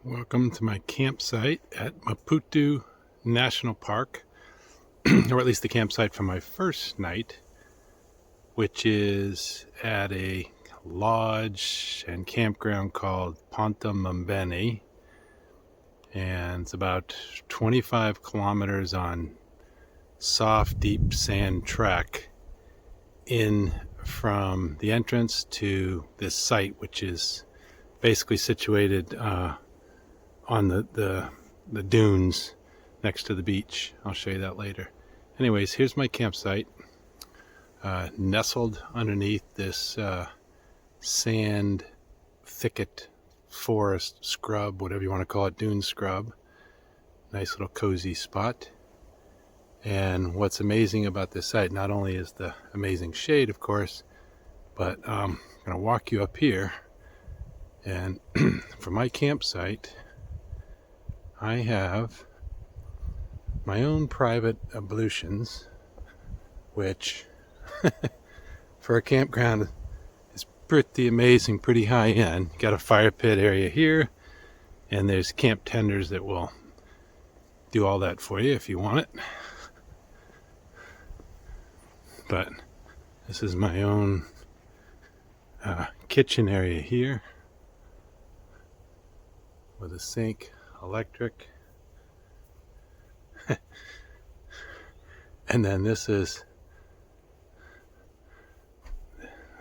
Welcome to my campsite at Maputo National Park, or at least the campsite for my first night, which is at a lodge and campground called Ponta Mambeni, and it's about 25 kilometers on soft, deep sand track in from the entrance to this site, which is basically situated on the dunes next to the beach. I'll show you that later. Anyways, here's my campsite, nestled underneath this sand thicket, forest, scrub, whatever you want to call it, dune scrub. Nice little cozy spot. And what's amazing about this site, not only is the amazing shade, of course, but I'm going to walk you up here. And for my campsite, I have my own private ablutions, which for a campground is pretty amazing, pretty high end. Got a fire pit area here, and there's camp tenders that will do all that for you if you want it. But this is my own kitchen area here with a sink, electric, and then this is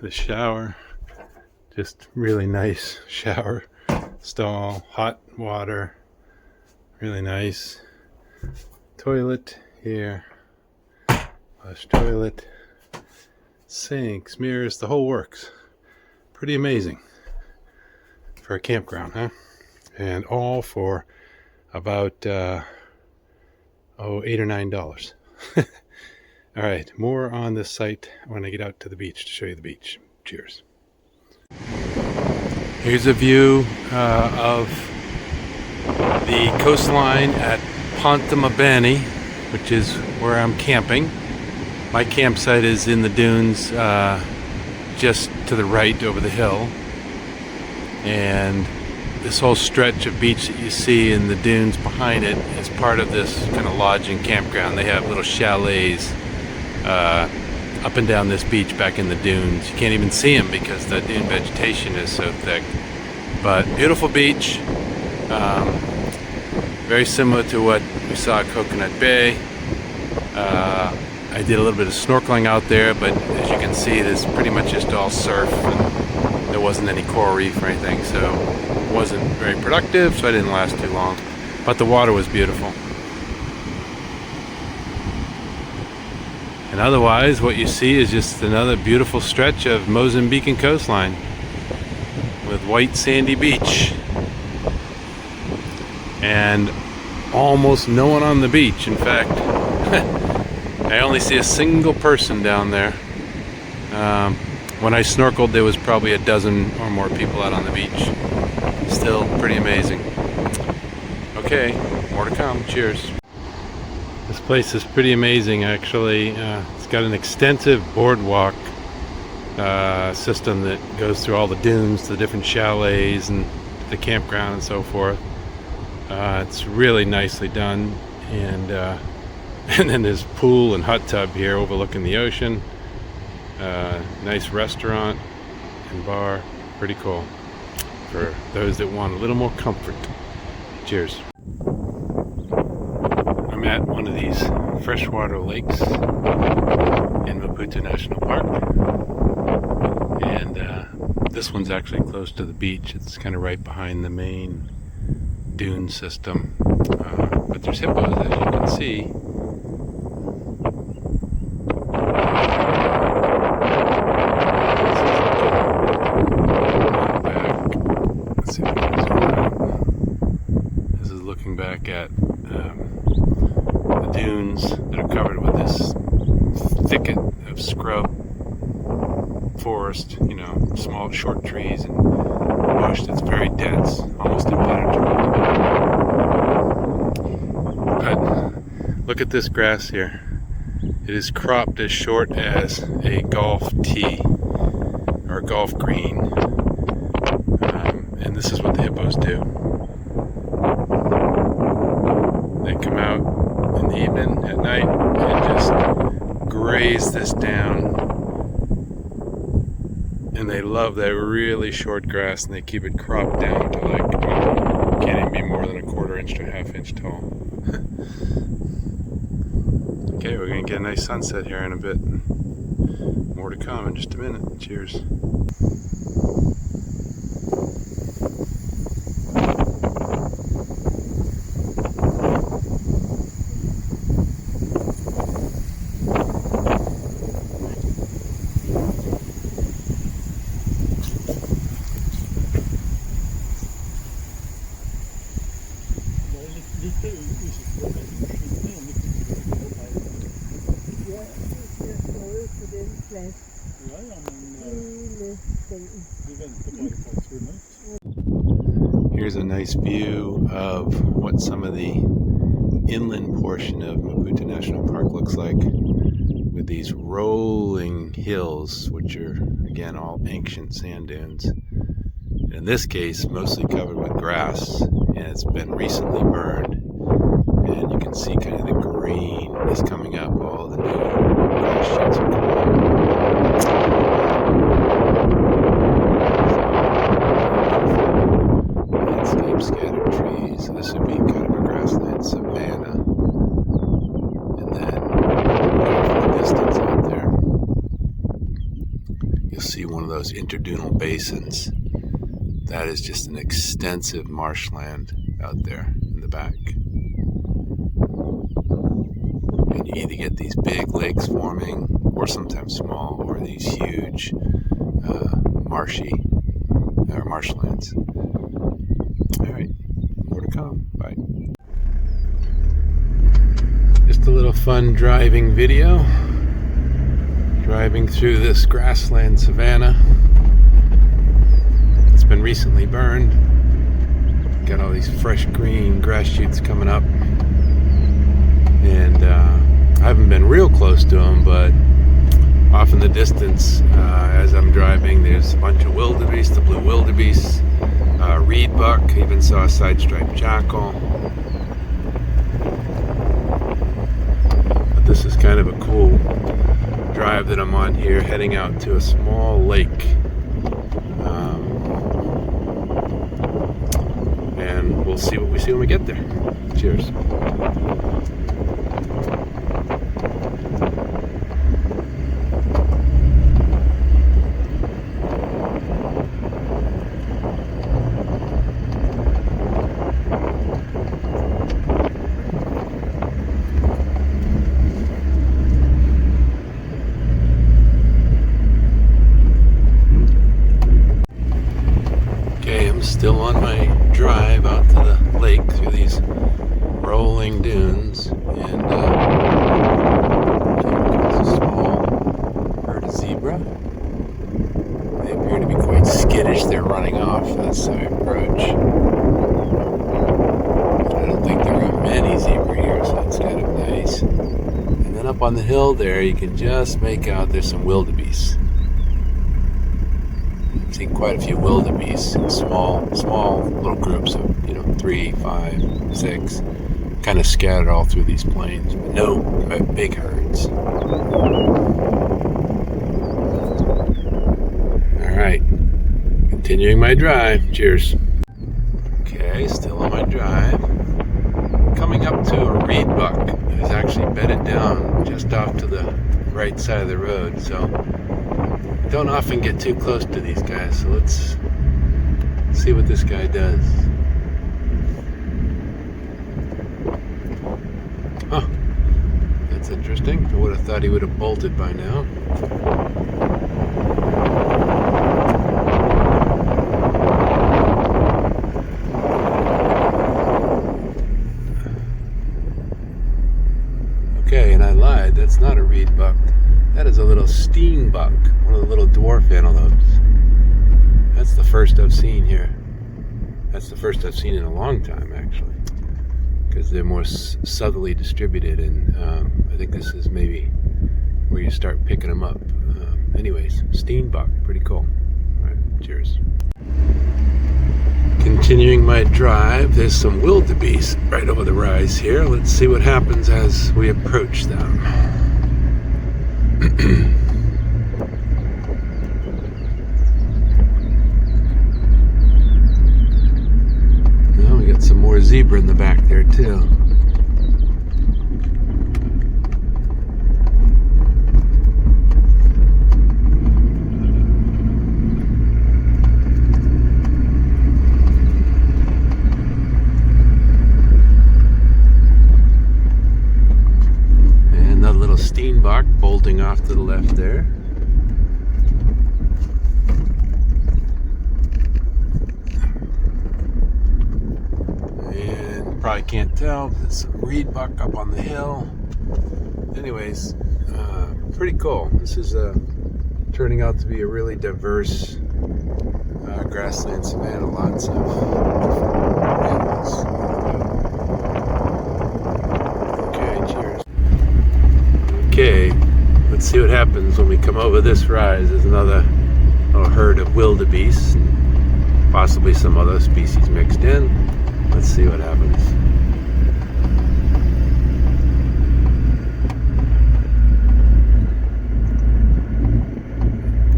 the shower. Just really nice shower stall, hot water, really nice. Toilet here, flush toilet, sinks, mirrors, the whole works. Pretty amazing for a campground, huh? And all for about $8 or $9. All right, more on this site when I get out to the beach to show you the beach. Cheers. Here's a view of the coastline at Ponta Mambeni, which is where I'm camping. My campsite is in the dunes just to the right over the hill, and this whole stretch of beach that you see in the dunes behind it is part of this kind of lodging campground. They have little chalets up and down this beach back in the dunes. You can't even see them because the dune vegetation is so thick. But beautiful beach, very similar to what we saw at Coconut Bay. I did a little bit of snorkeling out there, but as you can see, there's pretty much just all surf, and there wasn't any coral reef or anything, so it wasn't very productive, so I didn't last too long. But the water was beautiful. And otherwise, what you see is just another beautiful stretch of Mozambican coastline with white sandy beach. And almost no one on the beach. In fact, I only see a single person down there. When I snorkeled, there was probably a dozen or more people out on the beach. Still pretty amazing. Okay, more to come. Cheers. This place is pretty amazing, actually. It's got an extensive boardwalk system that goes through all the dunes, the different chalets, and the campground and so forth. It's really nicely done, and then there's pool and hot tub here overlooking the ocean. Nice restaurant and bar. Pretty cool for those that want a little more comfort. Cheers. I'm at one of these freshwater lakes in Maputo National Park, and this one's actually close to the beach. It's kind of right behind the main dune system, but there's hippos, as you can see. This is looking back at the dunes that are covered with this thicket of scrub forest, you know, small short trees and bush that's very dense, almost impenetrable. But look at this grass here. It is cropped as short as a golf tee or golf green. And this is what the hippos do. graze this down, and they love that really short grass, and they keep it cropped down to like, can't even be more than a 1/4 inch to a 1/2 inch tall. Okay, we're gonna get a nice sunset here in a bit. More to come in just a minute. Cheers. Here's a nice view of what some of the inland portion of Maputo National Park looks like, with these rolling hills, which are again all ancient sand dunes. In this case, mostly covered with grass, and it's been recently burned. And you can see kind of the green is coming up, all the new grass shoots are coming up. Landscape, scattered trees. So this would be kind of a grassland savanna. And then from the distance out there, you'll see one of those interdunal basins. That is just an extensive marshland out there in the back. And you either get these big lakes forming, or sometimes small, or these huge marshy or marshlands. Alright, more to come. Bye. Just a little fun driving video. Driving through this grassland savanna. It's been recently burned. Got all these fresh green grass shoots coming up. And I haven't been real close to them, but off in the distance, as I'm driving, there's a bunch of wildebeest, the blue wildebeest, reed buck, even saw a side-striped jackal. But this is kind of a cool drive that I'm on here, heading out to a small lake. And we'll see what we see when we get there. Cheers. Still on my drive out to the lake through these rolling dunes, and there's a small herd of zebra. They appear to be quite skittish. They're running off as I approach. I don't think there are many zebra here, so that's kind of nice. And then up on the hill there, you can just make out there's some wildebeest. Seen quite a few wildebeest in small little groups of 3, 5, 6, kind of scattered all through these plains, but no big herds. All right, continuing my drive. Cheers. Okay, still on my drive. Coming up to a reed buck who's actually bedded down just off to the right side of the road. So. Don't often get too close to these guys, so let's see what this guy does. Huh, that's interesting. I would have thought he would have bolted by now. Okay, and I lied, that's not a reed buck. That is a little steen buck, one of the little dwarf antelopes. That's the first I've seen here. That's the first I've seen in a long time, actually, because they're more southerly distributed, and I think this is maybe where you start picking them up. Anyways, steen buck, pretty cool. All right, cheers. Continuing my drive, there's some wildebeest right over the rise here. Let's see what happens as we approach them. Now we got some more zebra in the back there too. And that little steenbok bolting off to the left there. Probably can't tell, there's some reed buck up on the hill. Anyways, pretty cool. This is turning out to be a really diverse grassland savanna. Lots of animals. Okay, cheers. Okay, let's see what happens when we come over this rise. There's another herd of wildebeest, and possibly some other species mixed in. Let's see what happens.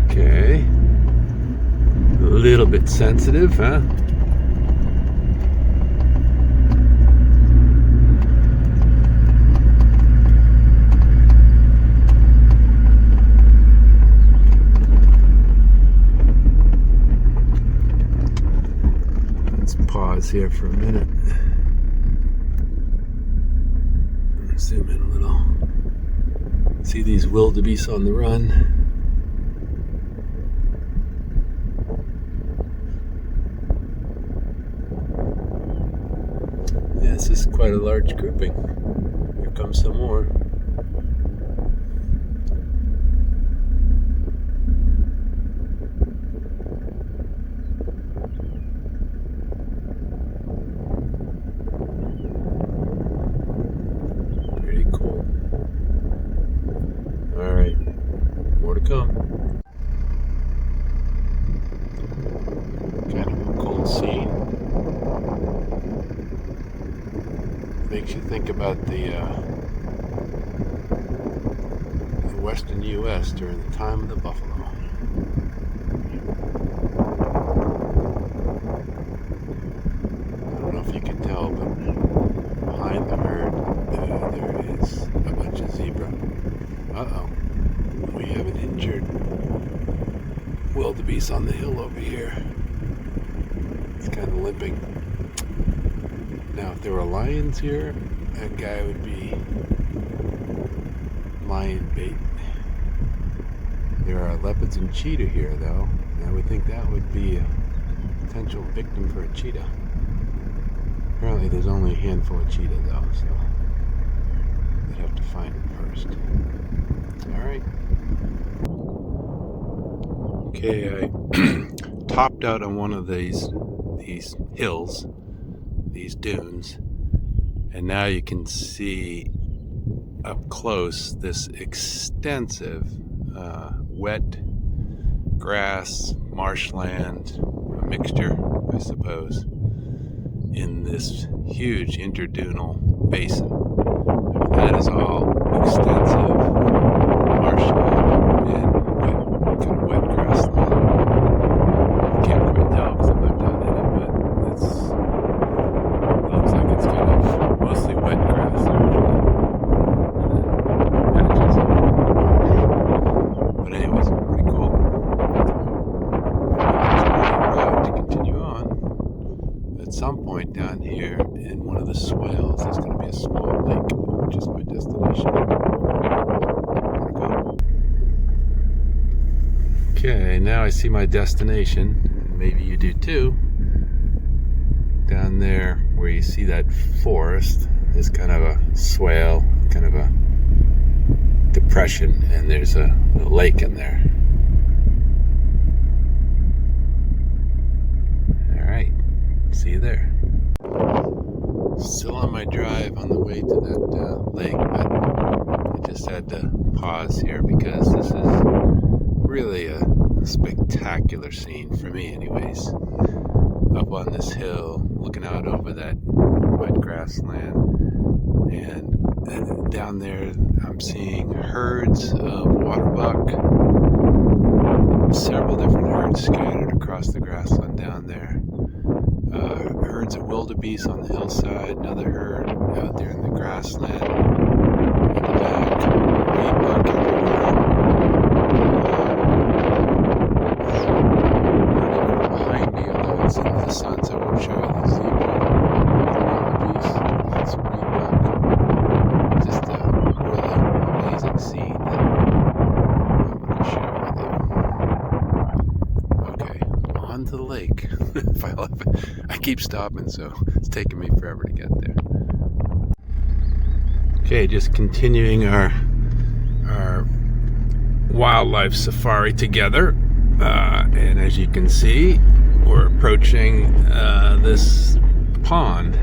Okay. A little bit sensitive, huh? Let's pause here for a minute. Zoom in a little. See these wildebeest on the run. Yeah, this is quite a large grouping. Here comes some more. Pretty cool. All right, more to come. Kind of a cool scene. Makes you think about the western U.S. during the time of the buffalo. I don't know if you can tell, but behind the herd, there is a bunch of zebra. Uh-oh. We have an injured wildebeest on the hill over here. It's kind of limping. Now, if there were lions here, that guy would be lion bait. There are leopards and cheetah here, though, and I would think that would be a potential victim for a cheetah. Apparently, there's only a handful of cheetah, though, so they'd have to find it first. All right. Okay, I topped out on one of these hills, these dunes, and now you can see up close this extensive wet grass, marshland, a mixture, I suppose, in this huge interdunal basin. I mean, that is all extensive marshland and kind of wet grassland. I can't quite tell because I'm not down in it, but it looks like it's kind of mostly wet grass actually. And then patches of marsh. But anyways, pretty cool. Road to continue on. At some point down here in one of the swales, there's going to be a small lake, which is my destination. Okay, now I see my destination, and maybe you do too. Down there where you see that forest is kind of a swale, kind of a depression, and there's a lake in there. Alright, see you there. Still on my drive on the way to that lake, but I just had to pause here because this is really a spectacular scene for me anyways. up on this hill, looking out over that wet grassland. And down there, I'm seeing herds of waterbuck, several different herds scattered across the grassland down there. Herds of wildebeest on the hillside, another herd out there in the grassland. In the back, reedbuck everywhere. Behind me, although it's in the sun, so I won't show you the zebra and the wildebeest. That's reedbuck. Just a really amazing scene that I'm going to share with you. Okay, on to the lake. I keep stopping, so it's taking me forever to get there. Okay, just continuing our wildlife safari together, and as you can see, we're approaching this pond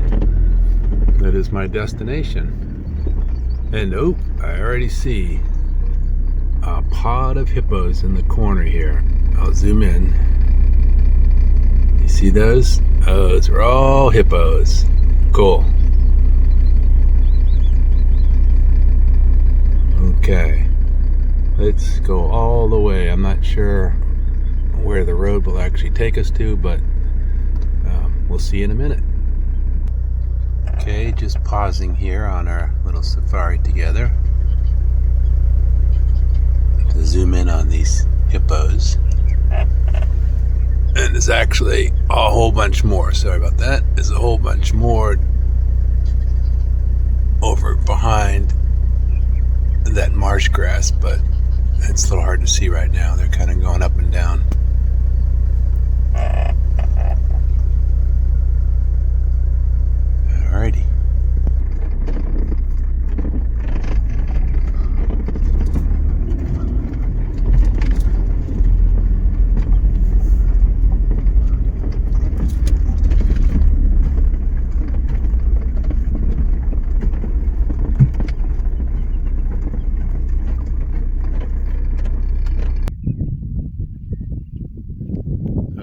that is my destination. And oh, I already see a pod of hippos in the corner here. I'll zoom in. You see those? Those are all hippos. Cool. Okay, let's go all the way. I'm not sure where the road will actually take us to, but we'll see in a minute. Okay, just pausing here on our little safari together to zoom in on these hippos. And there's actually a whole bunch more. Sorry about that. There's a whole bunch more over behind that marsh grass, but it's a little hard to see right now. They're kind of going up and down. Alrighty.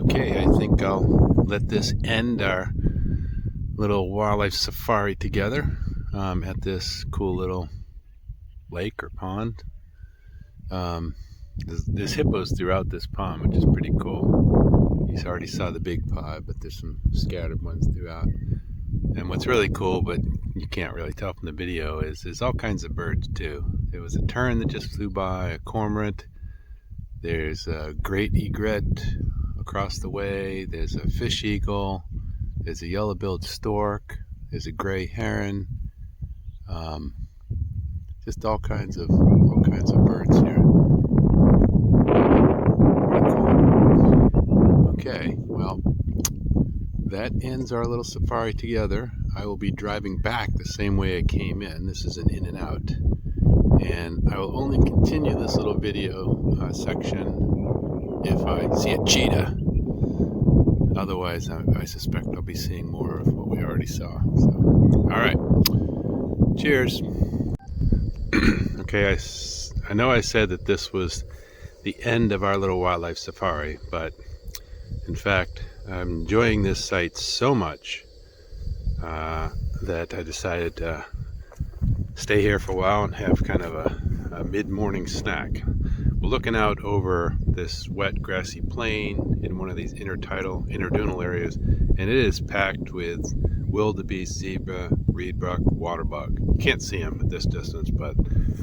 Okay, I think I'll let this end our little wildlife safari together at this cool little lake or pond. There's hippos throughout this pond, which is pretty cool. You already saw the big pod, but there's some scattered ones throughout. And what's really cool, but you can't really tell from the video, is there's all kinds of birds too. There was a tern that just flew by, a cormorant. There's a great egret across the way. There's a fish eagle. There's a yellow-billed stork. There's a gray heron. Just all kinds of birds here. Pretty cool. Okay, well, that ends our little safari together. I will be driving back the same way I came in. This is an in and out. And I will only continue this little video section if I see a cheetah. Otherwise, I suspect I'll be seeing more of what we already saw. So, all right. Cheers. Okay, I know I said that this was the end of our little wildlife safari, but in fact, I'm enjoying this site so much that I decided to stay here for a while and have kind of a mid-morning snack. We're looking out over this wet grassy plain in one of these interdunal areas, and it is packed with wildebeest, zebra, reedbuck, waterbuck. You can't see them at this distance, but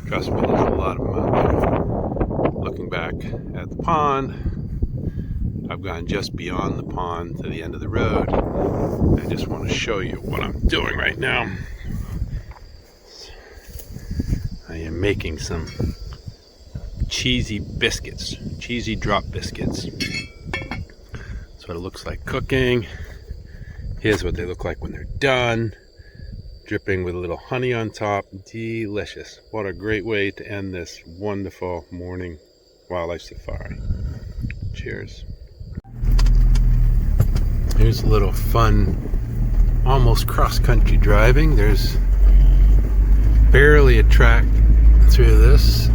trust me, there's a lot of them out there. Looking back at the pond, I've gone just beyond the pond to the end of the road. I just want to show you what I'm doing right now. I am making some cheesy biscuits, cheesy drop biscuits. That's what it looks like cooking. Here's what they look like when they're done. Dripping with a little honey on top. Delicious. What a great way to end this wonderful morning wildlife safari. Cheers. Here's a little fun, almost cross-country driving. There's barely a track through this.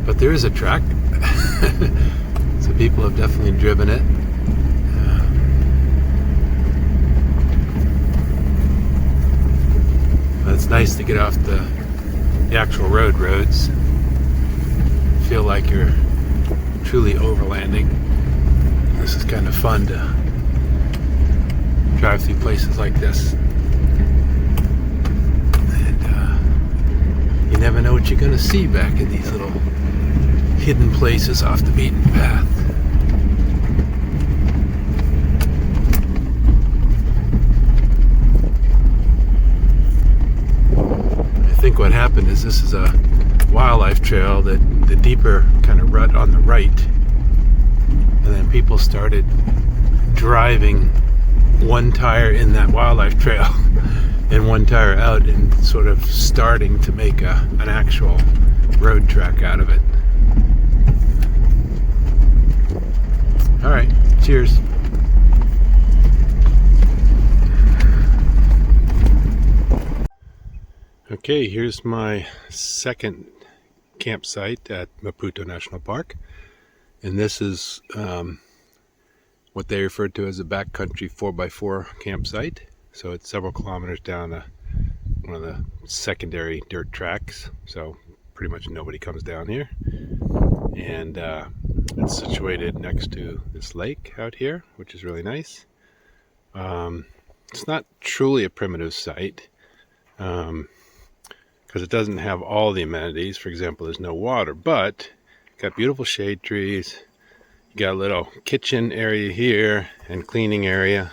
But there is a track. So people have definitely driven it. But it's nice to get off the actual roads. Feel like you're truly overlanding. This is kind of fun to drive through places like this. And you never know what you're going to see back in these little hidden places off the beaten path. I think what happened is this is a wildlife trail, that the deeper kind of rut on the right, and then people started driving one tire in that wildlife trail and one tire out, and sort of starting to make an actual road track out of it. All right, cheers. Okay, here's my second campsite at Maputo National Park, and this is what they referred to as a backcountry 4x4 campsite. So it's several kilometers down one of the secondary dirt tracks, so pretty much nobody comes down here. And it's situated next to this lake out here, which is really nice. It's not truly a primitive site, because it doesn't have all the amenities. For example, there's no water, but got beautiful shade trees. You got a little kitchen area here and cleaning area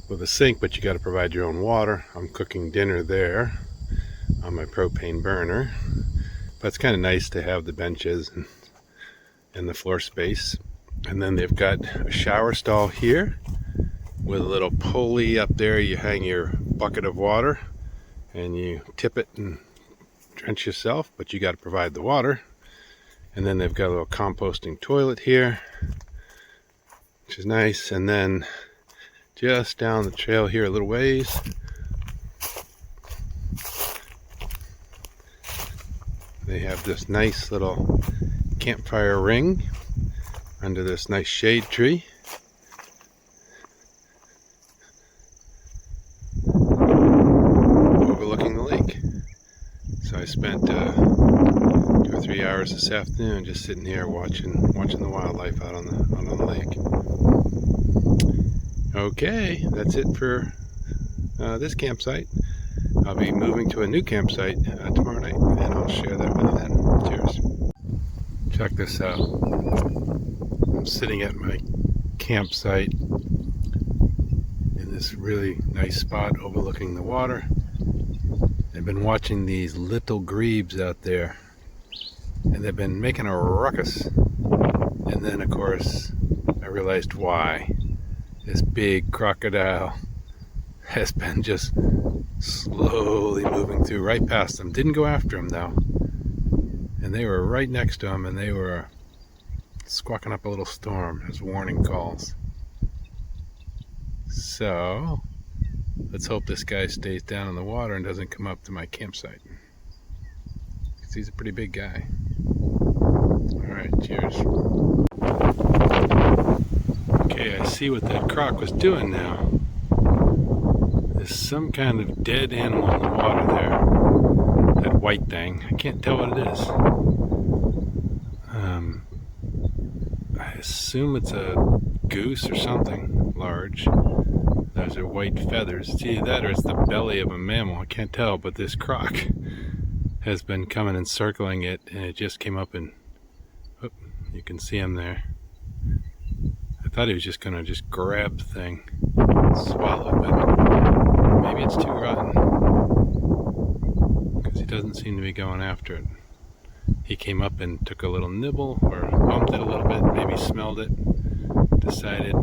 with a sink, but you got to provide your own water. I'm cooking dinner there on my propane burner, but it's kind of nice to have the benches and the floor space. And then they've got a shower stall here with a little pulley up there. You hang your bucket of water and you tip it and drench yourself, but you got to provide the water. And then they've got a little composting toilet here, which is nice. And then just down the trail here a little ways, they have this nice little campfire ring under this nice shade tree. Overlooking the lake. So I spent 2 or 3 hours this afternoon just sitting here watching the wildlife out on the lake. Okay, that's it for this campsite. I'll be moving to a new campsite tomorrow night, and I'll share that with you then. Cheers. Check this out. I'm sitting at my campsite in this really nice spot overlooking the water. I've been watching these little grebes out there, and they've been making a ruckus. And then, of course, I realized why. This big crocodile has been just slowly moving through right past them. Didn't go after him though. And they were right next to him, and they were squawking up a little storm as warning calls. So let's hope this guy stays down in the water and doesn't come up to my campsite, because he's a pretty big guy. Alright, cheers. Okay, I see what that croc was doing now. There's some kind of dead animal in the water there. That white thing. I can't tell what it is. I assume it's a goose or something large. Those are white feathers. It's either that or it's the belly of a mammal. I can't tell, but this croc has been coming and circling it, and it just came up and you can see him there. I thought he was just gonna grab the thing and swallow it, but maybe it's too rotten, because he doesn't seem to be going after it. He came up and took a little nibble, or bumped it a little bit, maybe smelled it, decided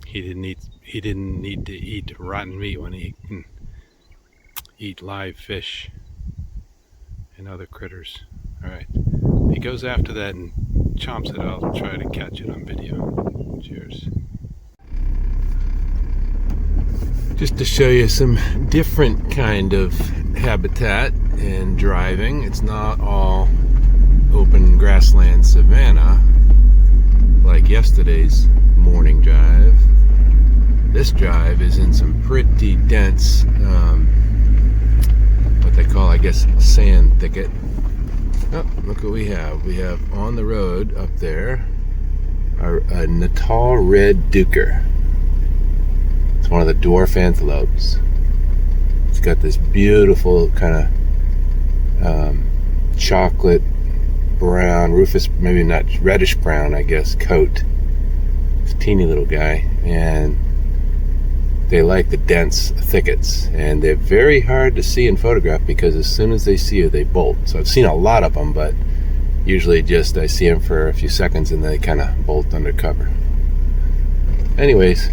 he didn't need to eat rotten meat when he can eat live fish and other critters. Alright, if he goes after that and chomps it, I'll try to catch it on video. Cheers. Just to show you some different kind of habitat and driving. It's not all open grassland savanna like yesterday's morning drive. This drive is in some pretty dense, what they call, I guess, sand thicket. Oh, look what we have. We have on the road up there a Natal red duker. It's one of the dwarf antelopes. It's got this beautiful kind of chocolate brown, rufous, maybe not, reddish brown, I guess, coat. It's a teeny little guy, and they like the dense thickets, and they're very hard to see and photograph because as soon as they see you, they bolt. So I've seen a lot of them, but usually just I see them for a few seconds and they kind of bolt under cover. Anyways,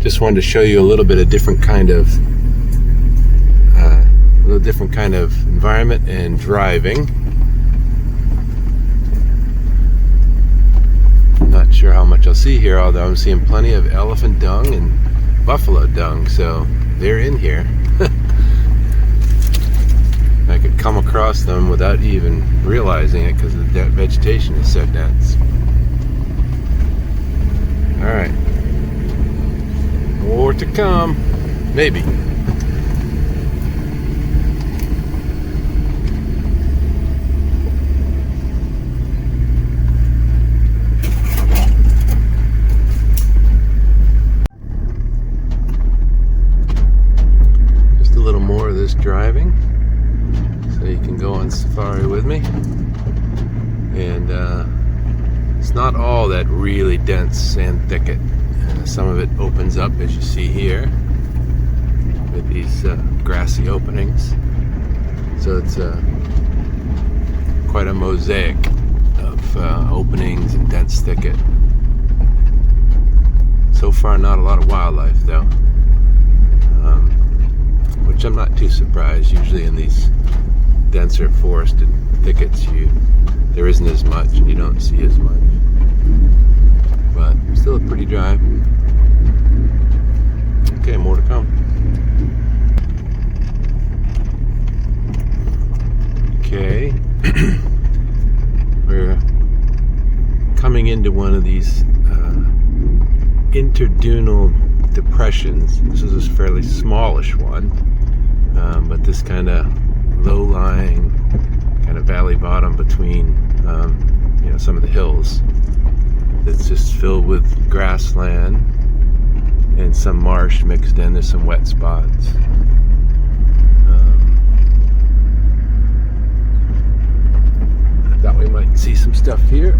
just wanted to show you a little bit of different kind of environment and driving. Not sure how much I'll see here, although I'm seeing plenty of elephant dung and buffalo dung, so they're in here. I could come across them without even realizing it because the vegetation is so dense. Alright, more to come, maybe. Driving so you can go on safari with me, and it's not all that really dense sand thicket. Some of it opens up, as you see here, with these grassy openings, so it's quite a mosaic of openings and dense thicket. So far not a lot of wildlife though, which I'm not too surprised. Usually in these denser forested thickets there isn't as much and you don't see as much, but still a pretty drive. Okay, more to come. Okay, we're coming into one of these interdunal depressions. This is a fairly smallish one, but this kind of low-lying kind of valley bottom between some of the hills, that's just filled with grassland and some marsh mixed in. There's some wet spots. I thought we might see some stuff here,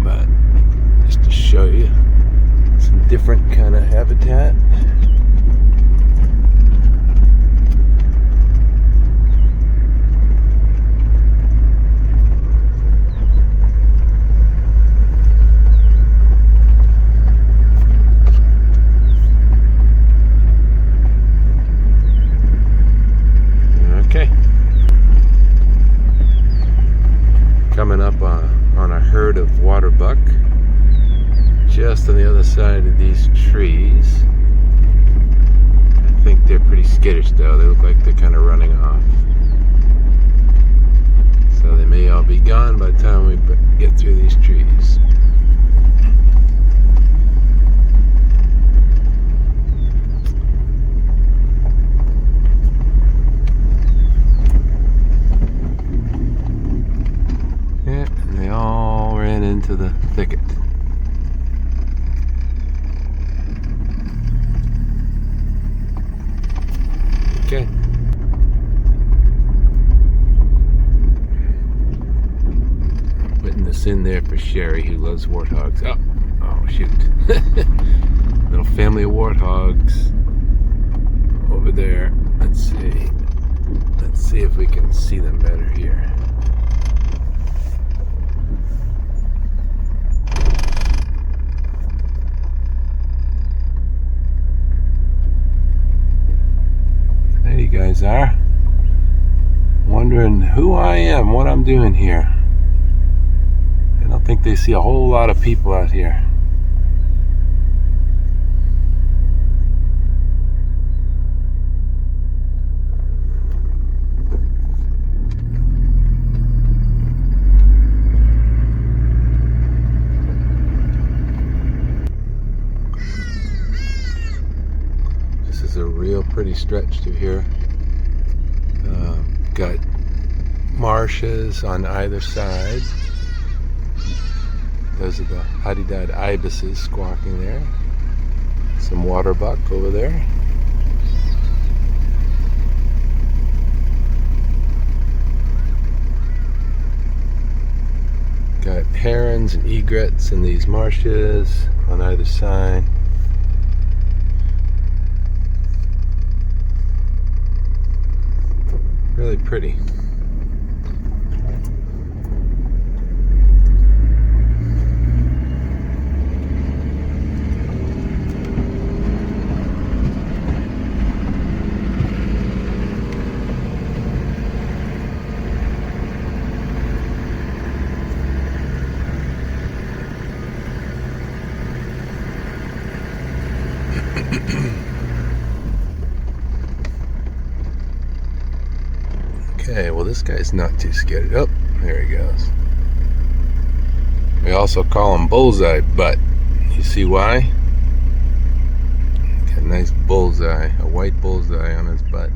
but just to show you some different kind of habitat. Okay. Coming up on a herd of water buck just on the other side of these trees. I think they're pretty skittish though. They look like they're kind of running off. So they may all be gone by the time we get through these trees. Yeah, and they all ran into the thicket. Okay. Putting this in there for Sherry, who loves warthogs. Oh shoot. Little family of warthogs over there. Let's see if we can see them better here. There you guys are. Wondering who I am, what I'm doing here. I don't think they see a whole lot of people out here. stretch through here. Got marshes on either side. Those are the hadidad ibises squawking there. Some water buck over there. Got herons and egrets in these marshes on either side. Really pretty. Okay, well this guy's not too scared. Oh, there he goes. We also call him bullseye butt. You see why? Got a nice bullseye, a white bullseye on his butt.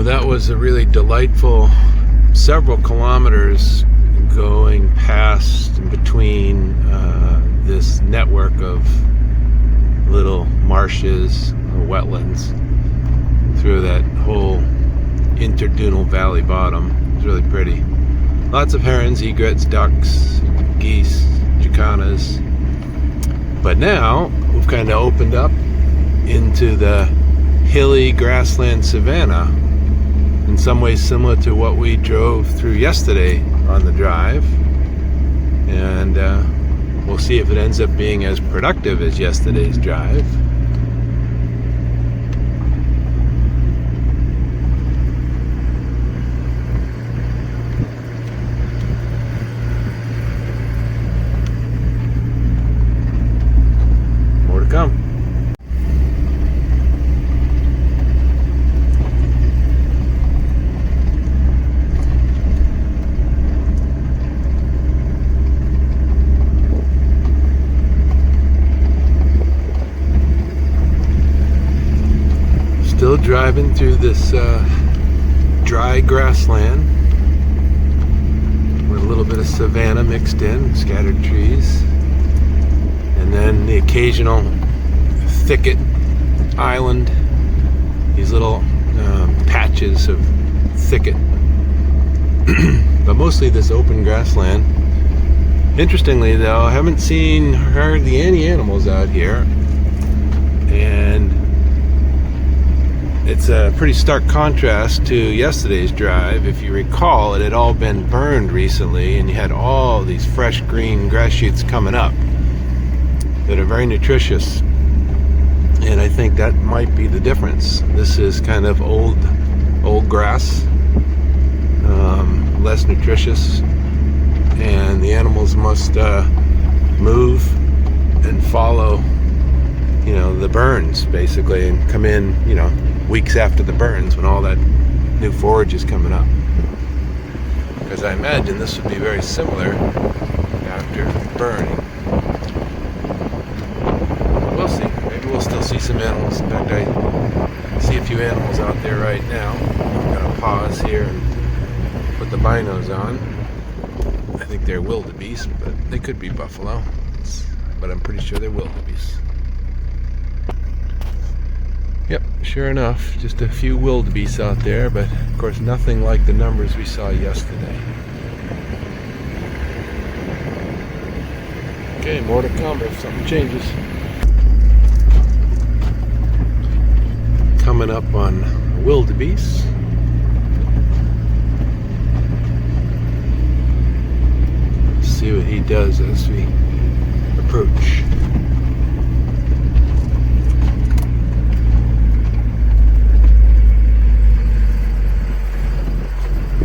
That was a really delightful several kilometers going past and between this network of little marshes or wetlands through that whole interdunal valley bottom. It's really pretty. Lots of herons, egrets, ducks, geese, jacanas. But now we've kind of opened up into the hilly grassland savanna, in some ways similar to what we drove through yesterday on the drive, and we'll see if it ends up being as productive as yesterday's drive. More to come. Still driving through this dry grassland with a little bit of savanna mixed in, scattered trees, and then the occasional thicket island, these little patches of thicket, but mostly this open grassland. Interestingly though, I haven't seen hardly any animals out here, and it's a pretty stark contrast to yesterday's drive. If you recall, it had all been burned recently, and you had all these fresh green grass shoots coming up that are very nutritious. And I think that might be the difference. This is kind of old grass, less nutritious, and the animals must move and follow, the burns basically, and come in, weeks after the burns when all that new forage is coming up. Because I imagine this would be very similar after burning. We'll see. Maybe we'll still see some animals. In fact, I see a few animals out there right now. I'm going to pause here and put the binos on. I think they're wildebeest, but they could be buffalo. But I'm pretty sure they're wildebeest. Yep, sure enough, just a few wildebeest out there, but of course nothing like the numbers we saw yesterday. Okay, more to come if something changes. Coming up on wildebeest. he does as we approach.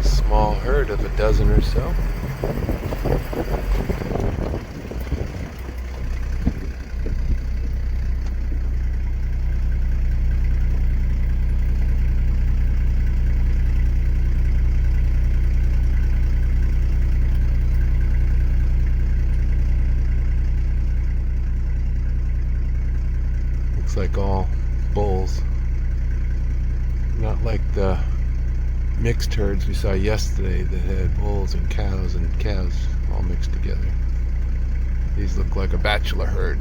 Small herd of a dozen or so. Looks like all bulls. Not like the mixed herds we saw yesterday that had bulls and calves all mixed together. These look like a bachelor herd.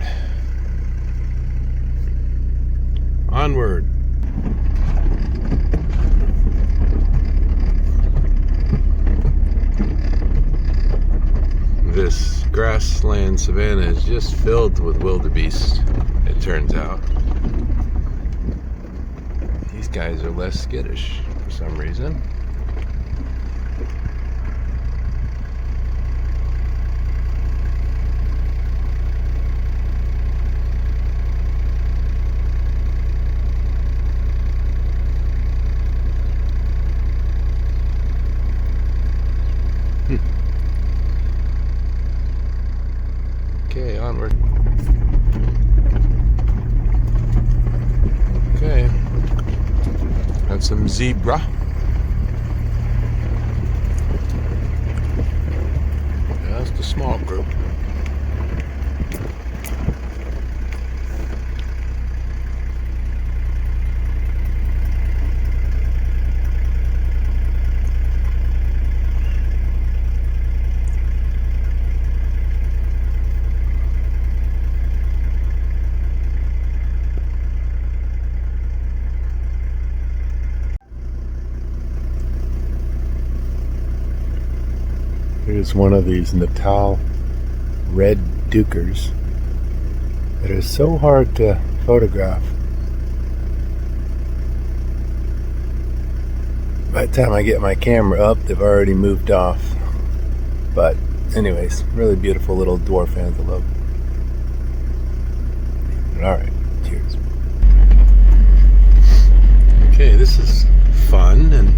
Onward. This grassland savanna is just filled with wildebeest, it turns out. These guys are less skittish for some reason. Okay, onward. Okay, got some zebra. Just a small group. Here's one of these Natal red dukers that are so hard to photograph. By the time I get my camera up, they've already moved off. But anyways, really beautiful little dwarf antelope. Alright, cheers. Okay, this is fun and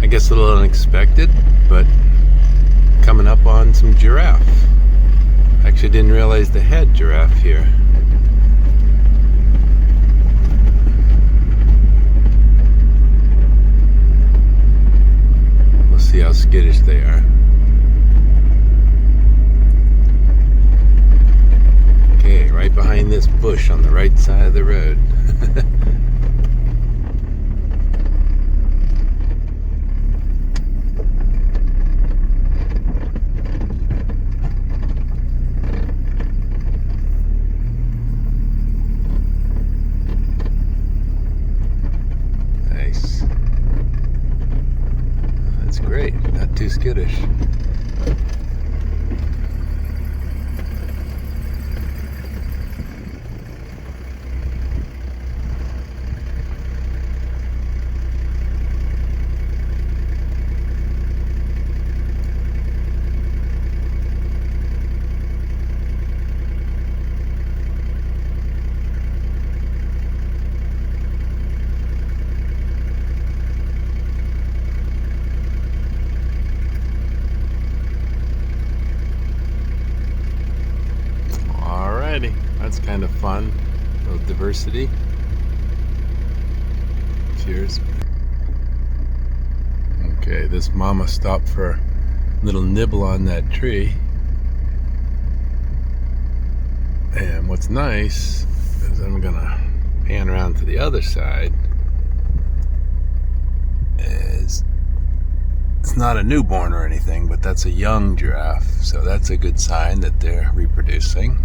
I guess a little unexpected, but coming up on some giraffe. Actually didn't realize they had giraffe here. We'll see how skittish they are. Okay, right behind this bush on the right side of the road. Great, not too skittish. That's kind of fun. A little diversity. Cheers. Okay, this mama stopped for a little nibble on that tree. And what's nice is I'm gonna pan around to the other side. It's not a newborn or anything, but that's a young giraffe. So that's a good sign that they're reproducing.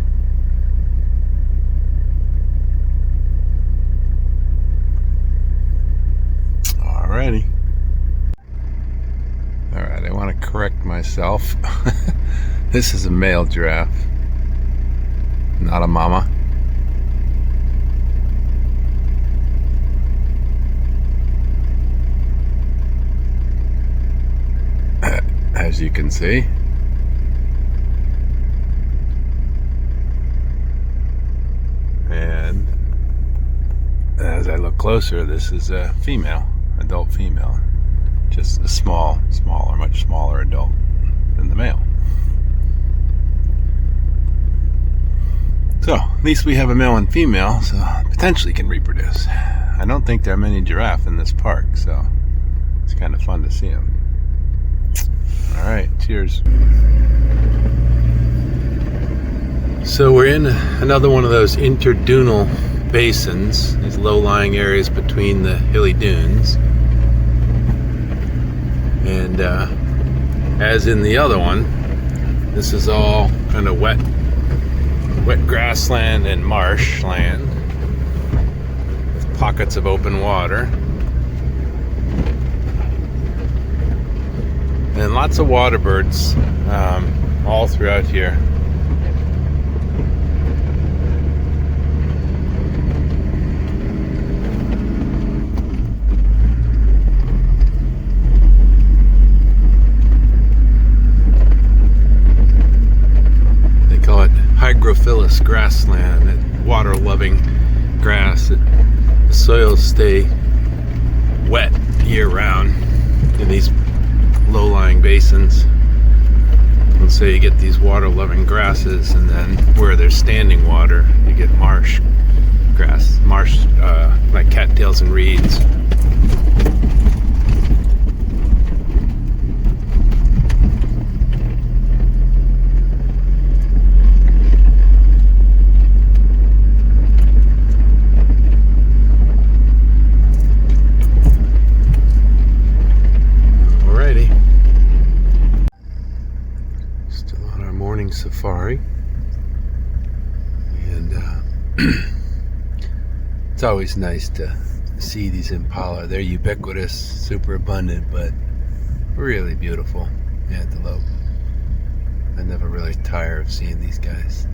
Alrighty. Alright, I want to correct myself. This is a male giraffe, not a mama. As you can see. As I look closer, this is a female, adult female. Just a much smaller adult than the male. So, at least we have a male and female, so potentially can reproduce. I don't think there are many giraffe in this park, so it's kind of fun to see them. Alright, cheers. So we're in another one of those interdunal basins, these low-lying areas between the hilly dunes. And as in the other one, this is all kind of wet grassland and marshland with pockets of open water. And lots of water birds all throughout here. Hygrophilous grassland, water-loving grass. The soils stay wet year-round in these low-lying basins. And so you get these water-loving grasses, and then where there's standing water, you get marsh grass, like cattails and reeds. Safari, and it's always nice to see these impala. They're ubiquitous, super abundant, but really beautiful antelope. I never really tire of seeing these guys.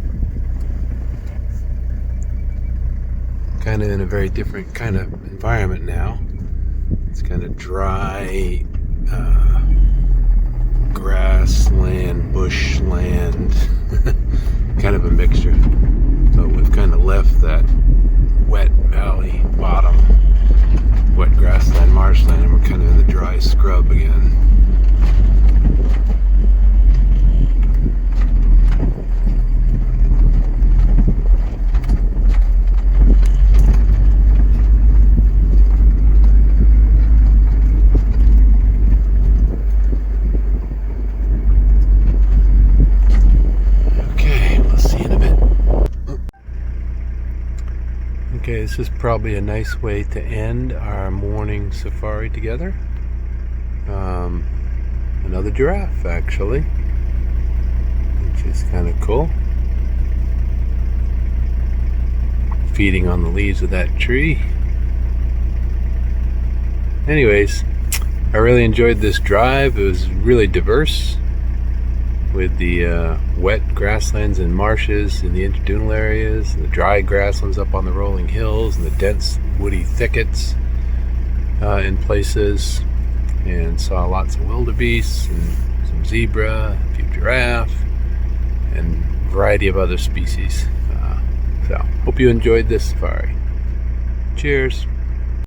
Kind of in a very different kind of environment now. It's kind of dry, grassland, bushland, kind of a mixture. But we've kind of left that wet valley bottom, wet grassland, marshland, and we're kind of in the dry scrub again. Okay, this is probably a nice way to end our morning safari together. Another giraffe, actually, which is kind of cool. Feeding on the leaves of that tree. Anyways, I really enjoyed this drive. It was really diverse, with the wet grasslands and marshes in the interdunal areas, and the dry grasslands up on the rolling hills, and the dense woody thickets in places, and saw lots of wildebeest and some zebra, a few giraffe, and a variety of other species. So hope you enjoyed this safari. Cheers.